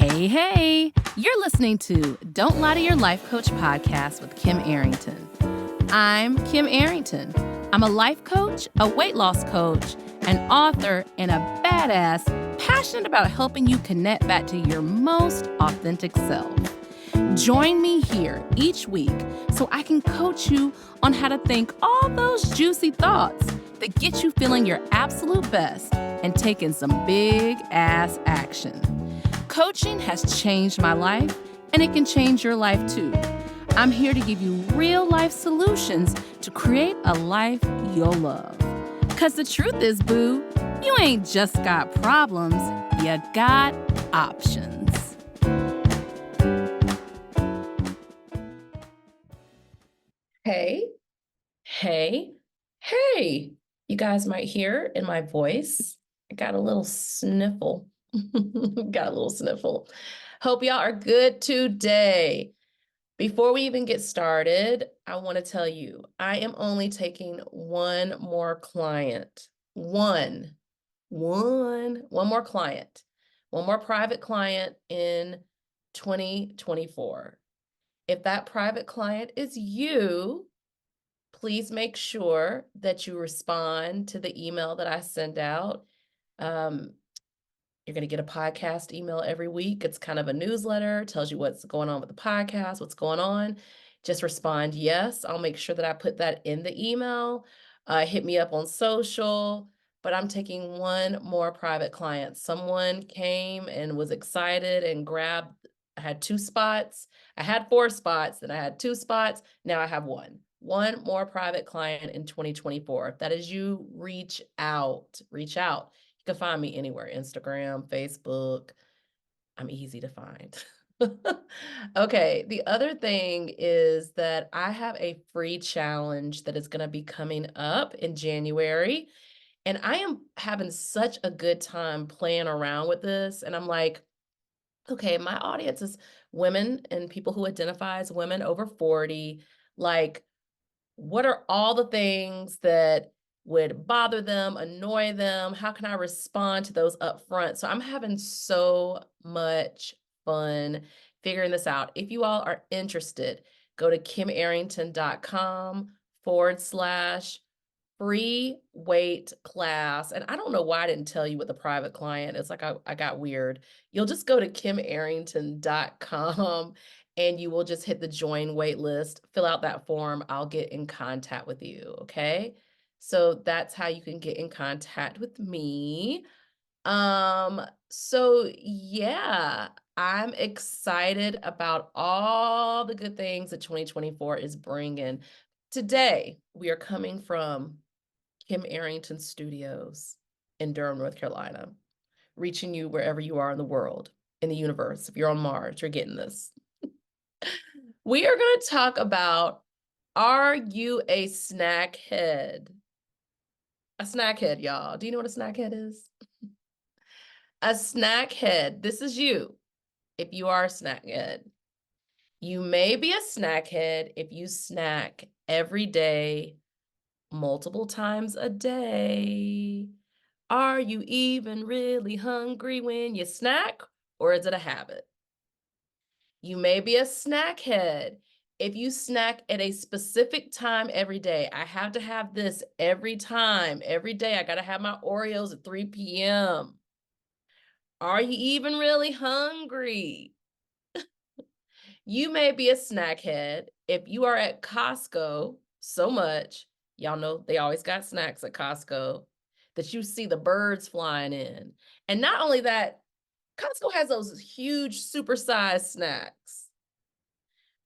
Hey, you're listening to Don't Lie to Your Life Coach podcast with Kim Arrington. I'm Kim Arrington. I'm a life coach, a weight loss coach, an author, and a badass passionate about helping you connect back to your most authentic self. Join me here each week so I can coach you on how to think all those juicy thoughts that get you feeling your absolute best and taking some big ass action. Coaching has changed my life, and it can change your life too. I'm here to give you real life solutions to create a life you'll love. Because the truth is, boo, you ain't just got problems, you got options. Hey. You guys might hear in my voice, I got a little sniffle. Hope y'all are good today. Before we even get started, I want to tell you, I am only taking one more client. One more client. One more private client in 2024. If that private client is you, please make sure that you respond to the email that I send out. You're going to get a podcast email every week. It's kind of a newsletter, tells you what's going on with the podcast, what's going on. Just respond yes. I'll make sure that I put that in the email. Hit me up on social, but I'm taking one more private client. Someone came and was excited and grabbed, I had 2 spots. I had 4 spots, then I had 2 spots. Now I have one. One more private client in 2024. If that is you, reach out. You can find me anywhere, Instagram, Facebook. I'm easy to find. Okay, the other thing is that I have a free challenge that is going to be coming up in January. And I am having such a good time playing around with this. And I'm like, okay, my audience is women and people who identify as women over 40. Like, what are all the things that would bother them, annoy them? How can I respond to those up front? So I'm having so much fun figuring this out. If you all are interested, go to kimarrington.com/free weight class. And I don't know why I didn't tell you with the private client. It's like I got weird. You'll just go to kimarrington.com and you will just hit the join wait list, fill out that form. I'll get in contact with you. Okay. So that's how you can get in contact with me. So yeah, I'm excited about all the good things that 2024 is bringing. Today, we are coming from Kim Arrington Studios in Durham, North Carolina, reaching you wherever you are in the world, in the universe. If you're on Mars, you're getting this. We are going to talk about, are you a snackhead? A snackhead, y'all. Do you know what a snackhead is? A snackhead. This is you, if you are a snackhead. You may be a snackhead if you snack every day, multiple times a day. Are you even really hungry when you snack, or is it a habit? You may be a snackhead if you snack at a specific time every day. I have to have this every time, every day. I got to have my Oreos at 3 p.m. Are you even really hungry? You may be a snackhead if you are at Costco so much, y'all know they always got snacks at Costco, that you see the birds flying in. And not only that, Costco has those huge supersized snacks.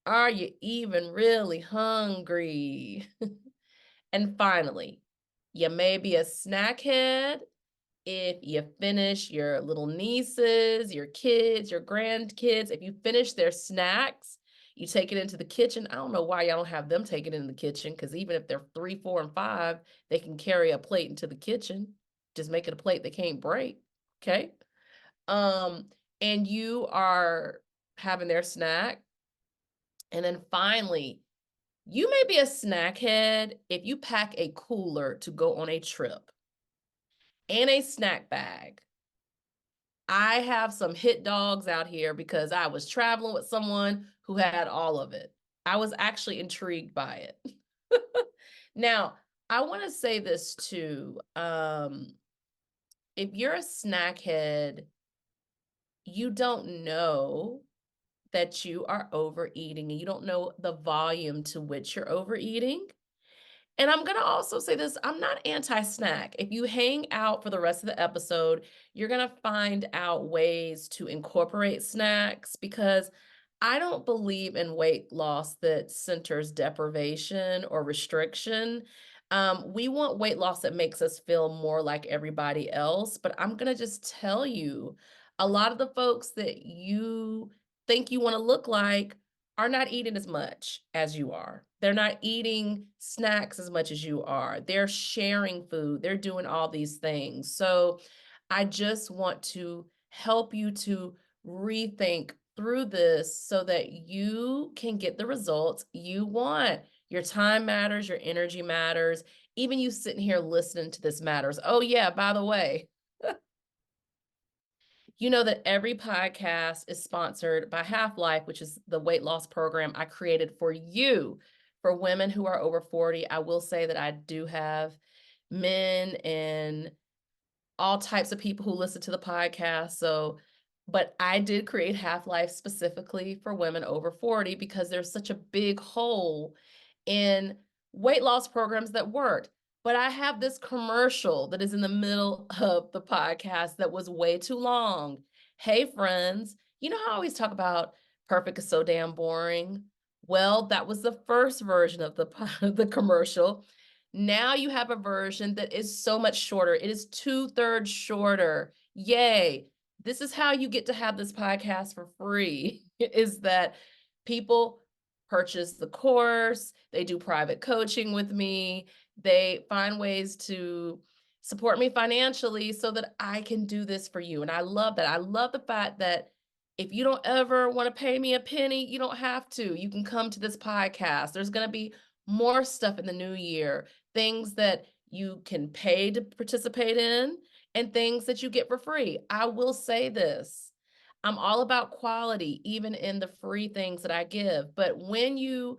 Are you even really hungry? And finally, you may be a snackhead if you finish your little nieces, your kids, your grandkids, if you finish their snacks, you take it into the kitchen. I don't know why y'all don't have them take it in the kitchen, because even if they're 3, 4, and 5, they can carry a plate into the kitchen. Just make it a plate they can't break, okay? And you are having their snack. And then finally, you may be a snackhead if you pack a cooler to go on a trip and a snack bag. I have some hit dogs out here because I was traveling with someone who had all of it. I was actually intrigued by it. Now, I want to say this too. If you're a snackhead, you don't know that you are overeating and you don't know the volume to which you're overeating. And I'm going to also say this, I'm not anti-snack. If you hang out for the rest of the episode, you're going to find out ways to incorporate snacks because I don't believe in weight loss that centers deprivation or restriction. We want weight loss that makes us feel more like everybody else. But I'm going to just tell you, a lot of the folks that you think you want to look like are not eating as much as you are. They're not eating snacks as much as you are. They're sharing food. They're doing all these things. So I just want to help you to rethink through this so that you can get the results you want. Your time matters, your energy matters. Even you sitting here listening to this matters. Oh, yeah, by the way, you know that every podcast is sponsored by Half Life, which is the weight loss program I created for you, for women who are over 40. I will say that I do have men and all types of people who listen to the podcast. So, but I did create Half Life specifically for women over 40 because there's such a big hole in weight loss programs that worked. But I have this commercial that is in the middle of the podcast that was way too long. Hey, friends, you know how I always talk about perfect is so damn boring? Well, that was the first version of the commercial. Now you have a version that is so much shorter. It is 2/3 shorter. Yay. This is how you get to have this podcast for free, is that people purchase the course, they do private coaching with me, they find ways to support me financially so that I can do this for you. And I love that. I love the fact that if you don't ever want to pay me a penny, you don't have to. You can come to this podcast. There's going to be more stuff in the new year, things that you can pay to participate in and things that you get for free. I will say this. I'm all about quality, even in the free things that I give. But when you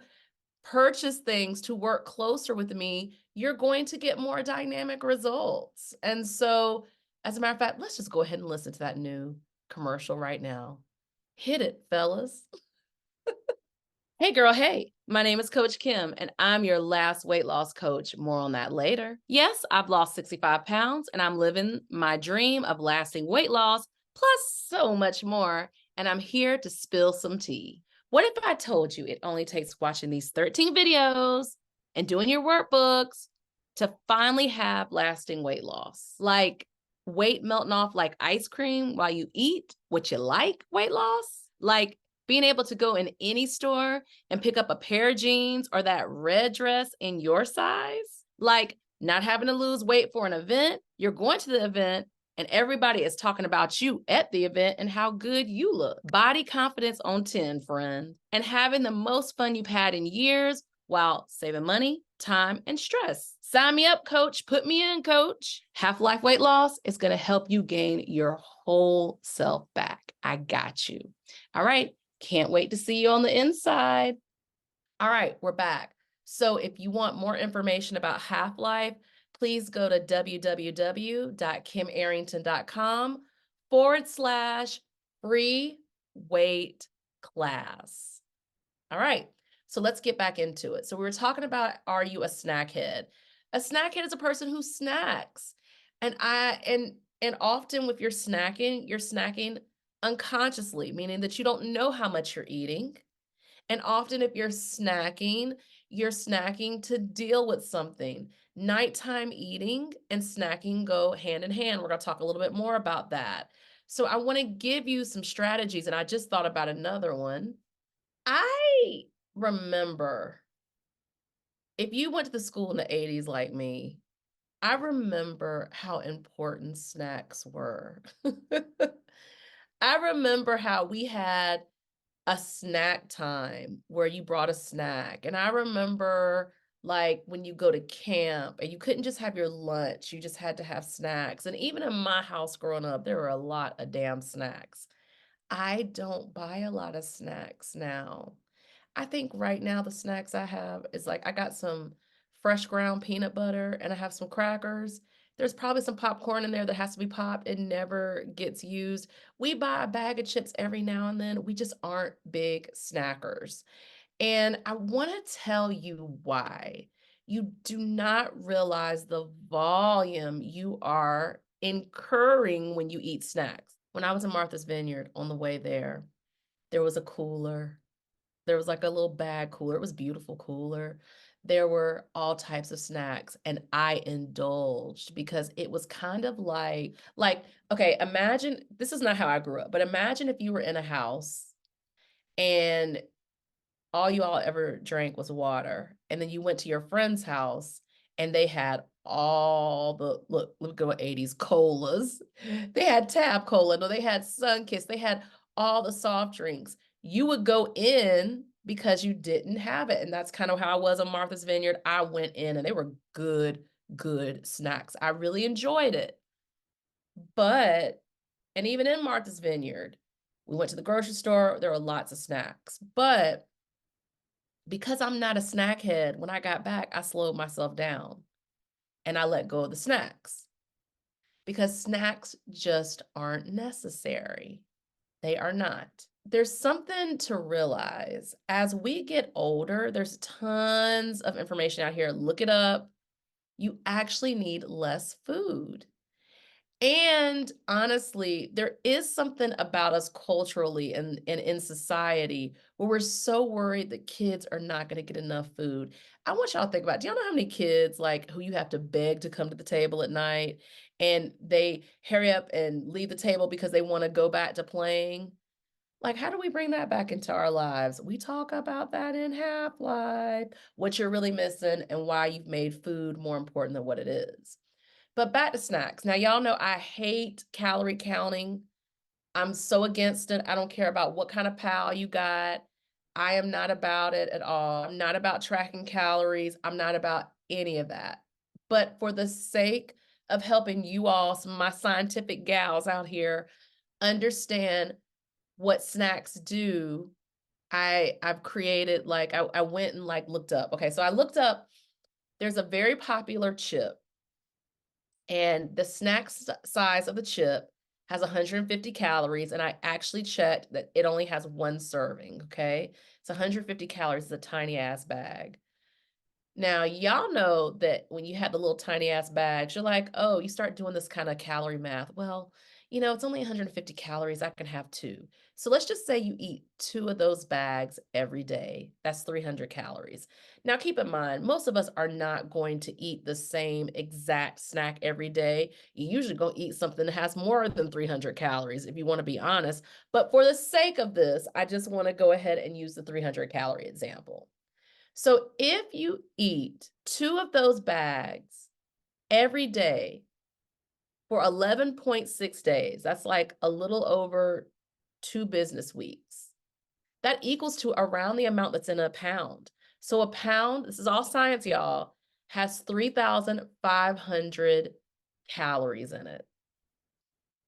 purchase things to work closer with me, you're going to get more dynamic results. And so, as a matter of fact, let's just go ahead and listen to that new commercial right now. Hit it, fellas. Hey, girl, hey. My name is Coach Kim, and I'm your last weight loss coach. More on that later. Yes, I've lost 65 pounds, and I'm living my dream of lasting weight loss, plus so much more. And I'm here to spill some tea. What if I told you it only takes watching these 13 videos and doing your workbooks to finally have lasting weight loss? Like weight melting off like ice cream while you eat what you like weight loss? Like being able to go in any store and pick up a pair of jeans or that red dress in your size, like not having to lose weight for an event. You're going to the event and everybody is talking about you at the event and how good you look. Body confidence on 10, friend. And having the most fun you've had in years while saving money, time, and stress. Sign me up, coach. Put me in, coach. Half Life Weight Loss is going to help you gain your whole self back. I got you. All right. Can't wait to see you on the inside. All right, we're back. So if you want more information about Half Life, please go to www.kimarrington.com/free weight class. All right, so let's get back into it. So we were talking about, are you a snackhead? A snackhead is a person who snacks. And often with your snacking unconsciously, meaning that you don't know how much you're eating. And often if you're snacking to deal with something. Nighttime eating and snacking go hand in hand. We're going to talk a little bit more about that. So I want to give you some strategies, and I just thought about another one. I remember, if you went to the school in the 80s like me, I remember how important snacks were. I remember how we had a snack time where you brought a snack. And I remember like when you go to camp and you couldn't just have your lunch, you just had to have snacks. And even in my house growing up, there were a lot of damn snacks. I don't buy a lot of snacks now. I think right now the snacks I have is like I got some fresh ground peanut butter and I have some crackers. There's probably some popcorn in there that has to be popped. It never gets used. We buy a bag of chips every now and then. We just aren't big snackers. And I want to tell you why. You do not realize the volume you are incurring when you eat snacks. When I was in Martha's Vineyard on the way there was a cooler. There was like a little bag cooler. It was beautiful cooler. There were all types of snacks and I indulged because it was kind of like okay, imagine this is not how I grew up, but imagine if you were in a house and all you all ever drank was water. And then you went to your friend's house and they had all the look at what 80s colas. They had Tab Cola, no, they had Sunkist, they had all the soft drinks. You would go in because you didn't have it. And that's kind of how I was on Martha's Vineyard. I went in and they were good snacks. I really enjoyed it. But, and even in Martha's Vineyard, we went to the grocery store, there were lots of snacks. But because I'm not a snackhead, when I got back, I slowed myself down and I let go of the snacks because snacks just aren't necessary. They are not. There's something to realize as we get older, there's tons of information out here. Look it up. You actually need less food. And honestly, there is something about us culturally and in society where we're so worried that kids are not going to get enough food. I want y'all to think about, do y'all know how many kids like who you have to beg to come to the table at night and they hurry up and leave the table because they want to go back to playing? Like, how do we bring that back into our lives? We talk about that in Half Life, what you're really missing and why you've made food more important than what it is. But back to snacks. Now, y'all know I hate calorie counting. I'm so against it. I don't care about what kind of pal you got. I am not about it at all. I'm not about tracking calories. I'm not about any of that. But for the sake of helping you all, some of my scientific gals out here, understand what snacks do, I've created like I went and like looked up. Okay, so I looked up, there's a very popular chip and the size of the chip has 150 calories. And I actually checked that it only has one serving. Okay. It's 150 calories. It's a tiny ass bag. Now, y'all know that when you have the little tiny ass bags, you're like, oh, you start doing this kind of calorie math. Well, it's only 150 calories. I can have two. So let's just say you eat two of those bags every day. That's 300 calories. Now, keep in mind, most of us are not going to eat the same exact snack every day. You usually going to eat something that has more than 300 calories, if you want to be honest. But for the sake of this, I just want to go ahead and use the 300 calorie example. So if you eat two of those bags every day for 11.6 days, that's like a little over 2 business weeks. That equals to around the amount that's in a pound. So a pound, this is all science, y'all, has 3,500 calories in it.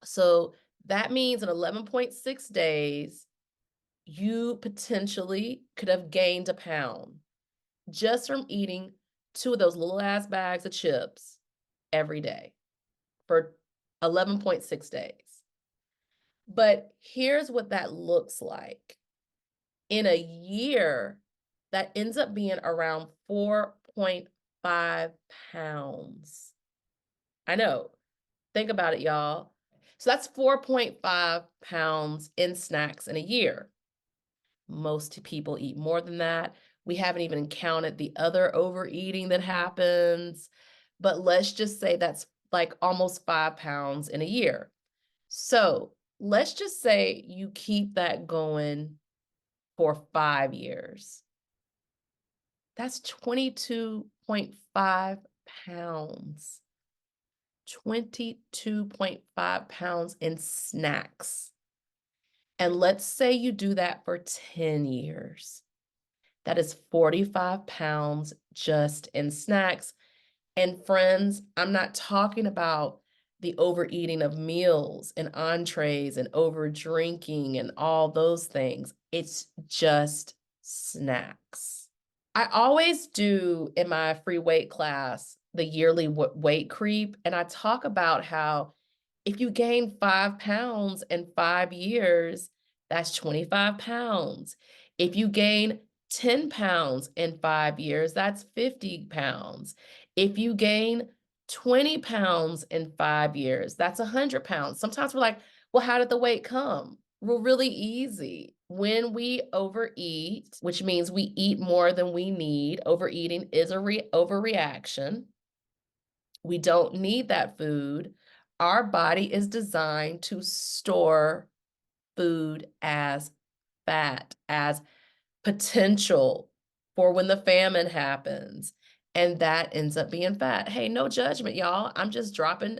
So that means in 11.6 days, you potentially could have gained a pound just from eating two of those little ass bags of chips every day for 11.6 days. But here's what that looks like. In a year, that ends up being around 4.5 pounds. I know. Think about it, y'all. So that's 4.5 pounds in snacks in a year. Most people eat more than that. We haven't even counted the other overeating that happens, but let's just say that's like almost 5 pounds in a year. So let's just say you keep that going for 5 years. That's 22.5 pounds. 22.5 pounds in snacks. And let's say you do that for 10 years. That is 45 pounds just in snacks. And friends, I'm not talking about the overeating of meals and entrees and over drinking and all those things. It's just snacks. I always do in my free weight class the yearly weight creep, and I talk about how if you gain 5 pounds in 5 years, that's 25 pounds. If you gain 10 pounds in 5 years, that's 50 pounds. If you gain 20 pounds in 5 years, that's 100 pounds. Sometimes we're like, well, how did the weight come? Well, really easy. When we overeat, which means we eat more than we need, overeating is a overreaction. We don't need that food. Our body is designed to store food as fat, as potential for when the famine happens. And that ends up being fat. Hey, no judgment, y'all. I'm just dropping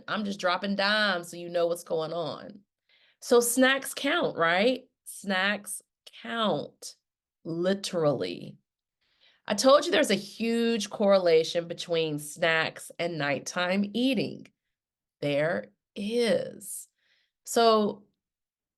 dimes so you know what's going on. So snacks count, right? Snacks count, literally. I told you there's a huge correlation between snacks and nighttime eating. There is. So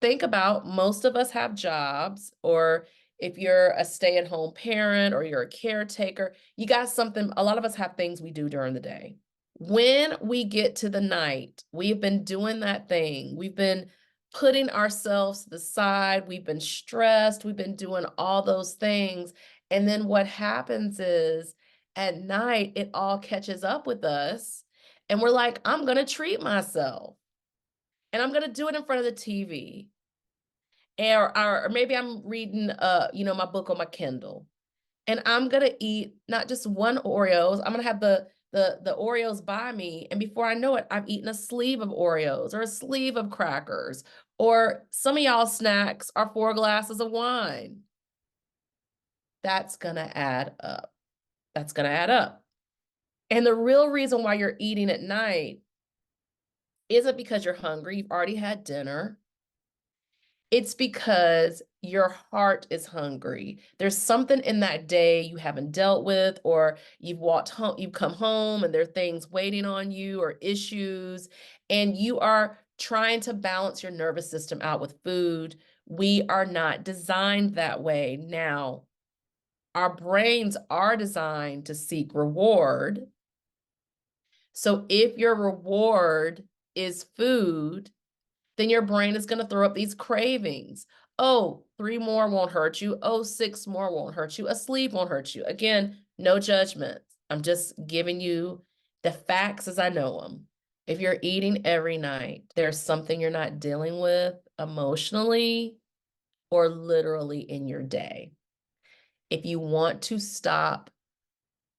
think about, most of us have jobs, or if you're a stay-at-home parent or you're a caretaker, you got something. A lot of us have things we do during the day. When we get to the night, we've been doing that thing. We've been putting ourselves to the side. We've been stressed. We've been doing all those things. And then what happens is at night, it all catches up with us. And we're like, I'm going to treat myself. And I'm going to do it in front of the TV. Or maybe I'm reading, my book on my Kindle. And I'm gonna eat not just one Oreos. I'm gonna have the Oreos by me, and before I know it, I've eaten a sleeve of Oreos or a sleeve of crackers, or some of y'all snacks are 4 glasses of wine. That's gonna add up. That's gonna add up. And the real reason why you're eating at night isn't because you're hungry. You've already had dinner. It's because your heart is hungry. There's something in that day you haven't dealt with, or you've walked home, you've come home and there are things waiting on you or issues, and you are trying to balance your nervous system out with food. We are not designed that way. Now, our brains are designed to seek reward. So if your reward is food, then your brain is going to throw up these cravings. Oh, 3 more won't hurt you. Oh, 6 more won't hurt you. A sleep won't hurt you. Again, no judgment. I'm just giving you the facts as I know them. If you're eating every night, there's something you're not dealing with emotionally or literally in your day. If you want to stop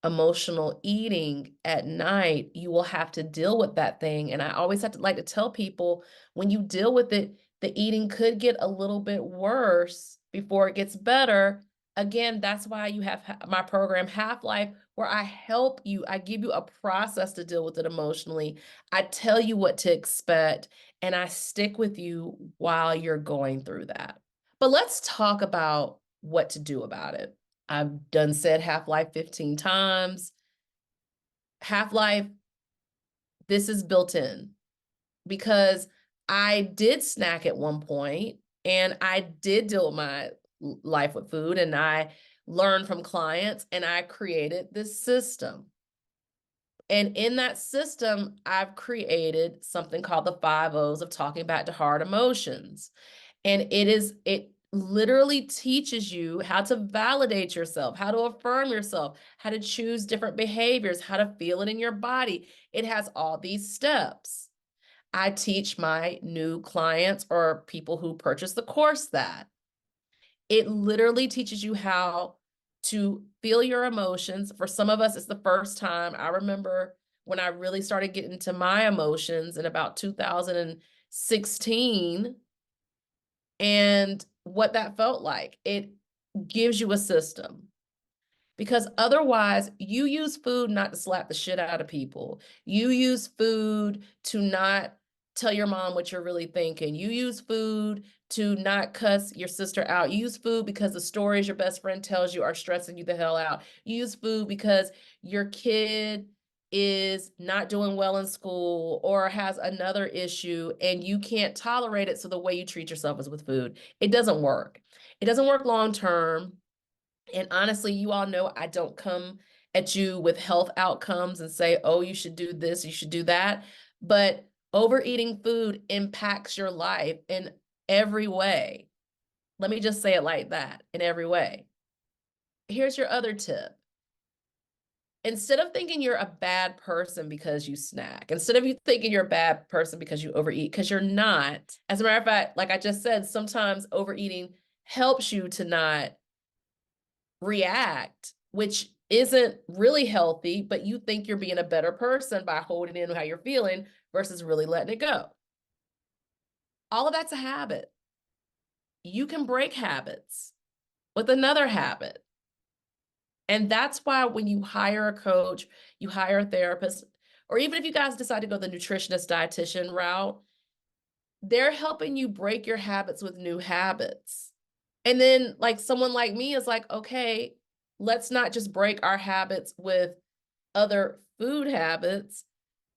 emotional eating at night, you will have to deal with that thing. And I always have to like to tell people, when you deal with it, the eating could get a little bit worse before it gets better. Again, that's why you have my program Half-Life, where I help you. I give you a process to deal with it emotionally. I tell you what to expect, and I stick with you while you're going through that. But let's talk about what to do about it. I've done said Half-Life 15 times. Half-Life, this is built in because I did snack at one point, and I did deal with my life with food, and I learned from clients, and I created this system. And in that system, I've created something called the 5 O's of talking back to hard emotions. And it literally teaches you how to validate yourself, how to affirm yourself, how to choose different behaviors, how to feel it in your body. It has all these steps. I teach my new clients or people who purchase the course that. It literally teaches you how to feel your emotions. For some of us, it's the first time. I remember when I really started getting to my emotions in about 2016, and what that felt like. It gives you a system, because otherwise you use food not to slap the shit out of people. You use food to not tell your mom what you're really thinking. You use food to not cuss your sister out. You use food because the stories your best friend tells you are stressing you the hell out. You use food because your kid is not doing well in school or has another issue and you can't tolerate it. So the way you treat yourself is with food. It doesn't work. It doesn't work long term. And honestly, you all know I don't come at you with health outcomes and say, oh, you should do this, you should do that. But overeating food impacts your life in every way. Let me just say it like that, in every way. Here's your other tip. Instead of thinking you're a bad person because you snack, instead of you thinking you're a bad person because you overeat, because you're not, as a matter of fact, like I just said, sometimes overeating helps you to not react, which isn't really healthy, but you think you're being a better person by holding in how you're feeling versus really letting it go. All of that's a habit. You can break habits with another habit. And that's why when you hire a coach, you hire a therapist, or even if you guys decide to go the nutritionist dietitian route, they're helping you break your habits with new habits. And then like someone like me is like, okay, let's not just break our habits with other food habits.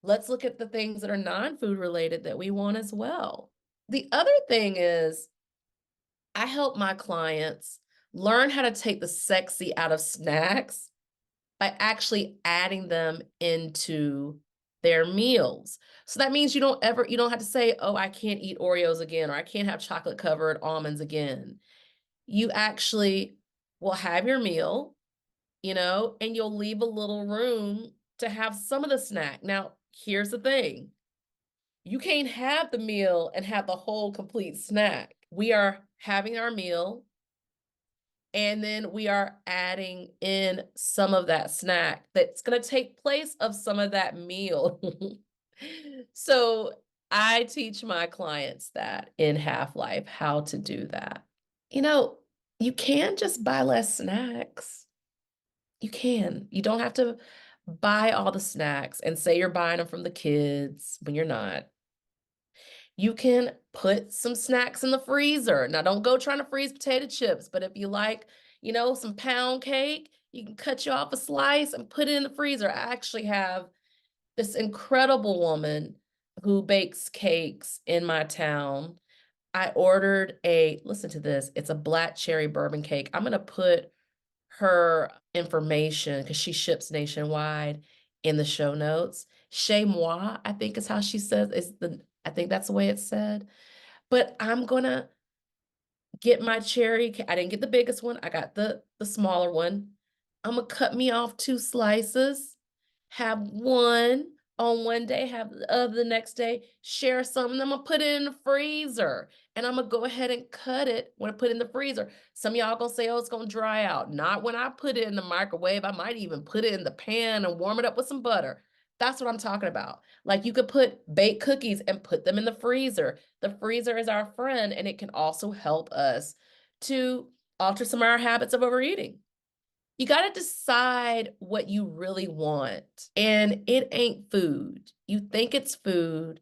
Let's look at the things that are non-food related that we want as well. The other thing is I help my clients learn how to take the sexy out of snacks by actually adding them into their meals. So that means you don't have to say, oh, I can't eat Oreos again, or I can't have chocolate covered almonds again. You actually will have your meal, and you'll leave a little room to have some of the snack. Now, here's the thing. You can't have the meal and have the whole complete snack. We are having our meal and then we are adding in some of that snack that's going to take place of some of that meal. So I teach my clients that in Half Life, how to do that. You can just buy less snacks. You can. You don't have to buy all the snacks and say you're buying them from the kids when you're not. You can put some snacks in the freezer. Now, don't go trying to freeze potato chips, but if you like, some pound cake, you can cut you off a slice and put it in the freezer. I actually have this incredible woman who bakes cakes in my town. I ordered listen to this, it's a black cherry bourbon cake. I'm going to put her information because she ships nationwide in the show notes. Chez moi, I think is how she says I think that's the way it's said. But I'm gonna get my cherry. I didn't get the biggest one. I got the smaller one. I'm gonna cut me off 2 slices, have one on one day, have the other the next day, share some, and I'm gonna put it in the freezer. And I'm gonna go ahead and cut it when I put it in the freezer. Some of y'all gonna say, oh, it's gonna dry out. Not when I put it in the microwave. I might even put it in the pan and warm it up with some butter. That's what I'm talking about. Like you could put baked cookies and put them in the freezer. The freezer is our friend, and it can also help us to alter some of our habits of overeating. You got to decide what you really want. And it ain't food. You think it's food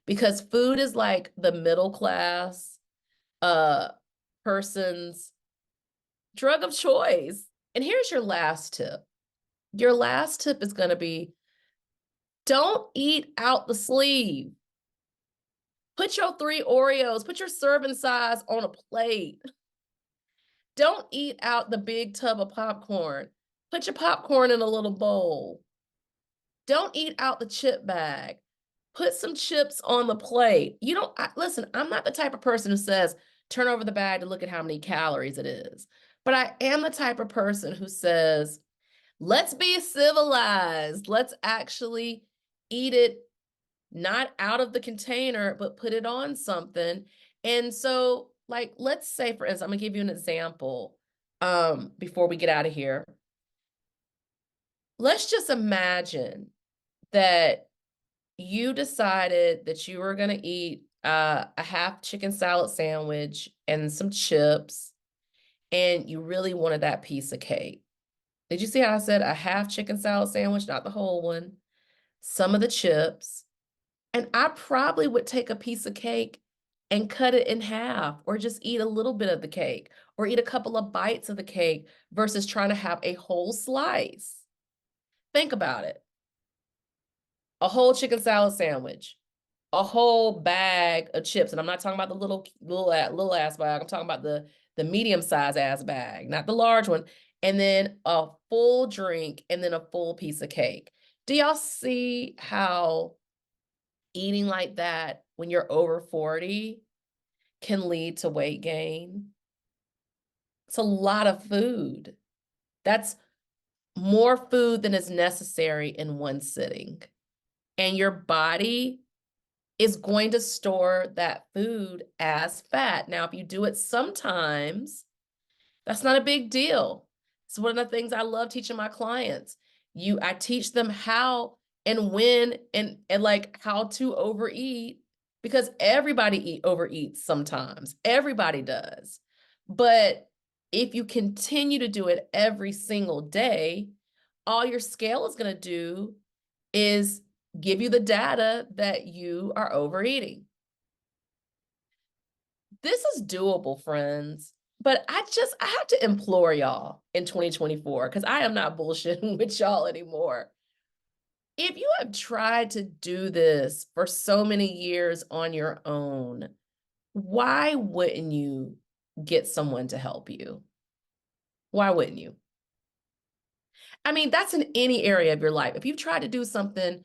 because food is like the middle class uh person's drug of choice. And here's your last tip. Your last tip is going to be don't eat out the sleeve. Put your 3 Oreos, put your serving size on a plate. Don't eat out the big tub of popcorn. Put your popcorn in a little bowl. Don't eat out the chip bag. Put some chips on the plate. Listen, I'm not the type of person who says, turn over the bag to look at how many calories it is. But I am the type of person who says, let's be civilized. Let's actually eat it not out of the container, but put it on something. And so, like, let's say, for instance, I'm gonna give you an example before we get out of here. Let's just imagine that you decided that you were gonna eat a half chicken salad sandwich and some chips, and you really wanted that piece of cake. Did you see how I said a half chicken salad sandwich, not the whole one? Some of the chips, And I probably would take a piece of cake and cut it in half, or just eat a little bit of the cake, or eat a couple of bites of the cake versus trying to have a whole slice. Think about it. A whole chicken salad sandwich, a whole bag of chips, and I'm not talking about the little ass bag. I'm talking about the medium-sized ass bag, not the large one, and then a full drink, and then a full piece of cake. Do y'all see how eating like that when you're over 40 can lead to weight gain? It's a lot of food. That's more food than is necessary in one sitting. And your body is going to store that food as fat. Now, if you do it sometimes, that's not a big deal. It's one of the things I love teaching my clients. I teach them how and when and like how to overeat, because everybody overeats sometimes. Everybody does. But if you continue to do it every single day, all your scale is going to do is give you the data that you are overeating. This is doable, friends. But I have to implore y'all in 2024, because I am not bullshitting with y'all anymore. If you have tried to do this for so many years on your own, why wouldn't you get someone to help you? Why wouldn't you? I mean, that's in any area of your life. If you've tried to do something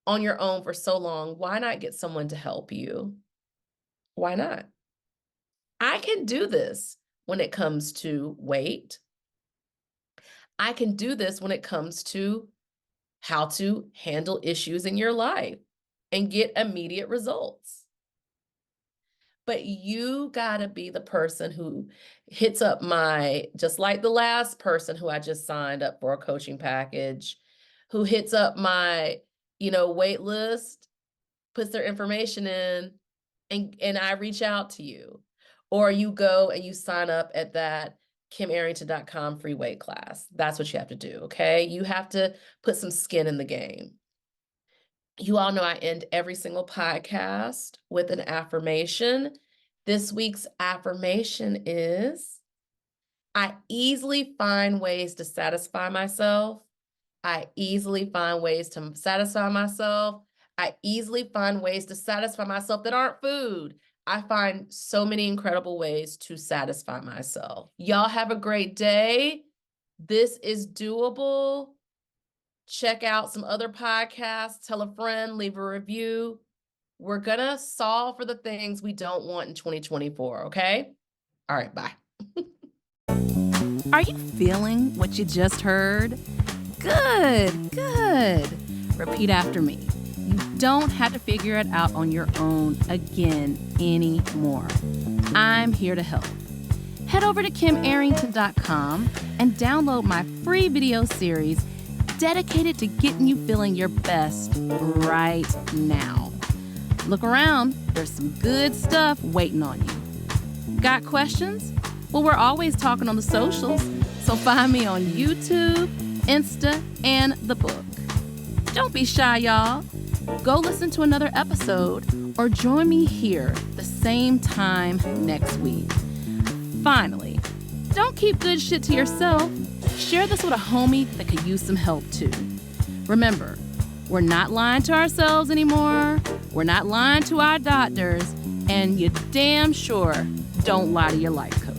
on your own for so long, why not get someone to help you? Why not? I can do this when it comes to weight. I can do this when it comes to how to handle issues in your life and get immediate results. But you gotta be the person who hits up just like the last person who I just signed up for a coaching package, who hits up my, wait list, puts their information in, and I reach out to you. Or you go and you sign up at that kimarrington.com free weight class. That's what you have to do, okay? You have to put some skin in the game. You all know I end every single podcast with an affirmation. This week's affirmation is, I easily find ways to satisfy myself. I easily find ways to satisfy myself. I easily find ways to satisfy myself that aren't food. I find so many incredible ways to satisfy myself. Y'all have a great day. This is doable. Check out some other podcasts, tell a friend, leave a review. We're gonna solve for the things we don't want in 2024, okay? All right, bye. Are you feeling what you just heard? Good, good. Repeat after me. You don't have to figure it out on your own again anymore. I'm here to help. Head over to kimarrington.com and download my free video series dedicated to getting you feeling your best right now. Look around, there's some good stuff waiting on you. Got questions? Well, we're always talking on the socials, so find me on YouTube, Insta, and the book. Don't be shy, y'all. Go listen to another episode or join me here the same time next week. Finally, don't keep good shit to yourself. Share this with a homie that could use some help too. Remember, we're not lying to ourselves anymore. We're not lying to our doctors. And you damn sure don't lie to your life coach.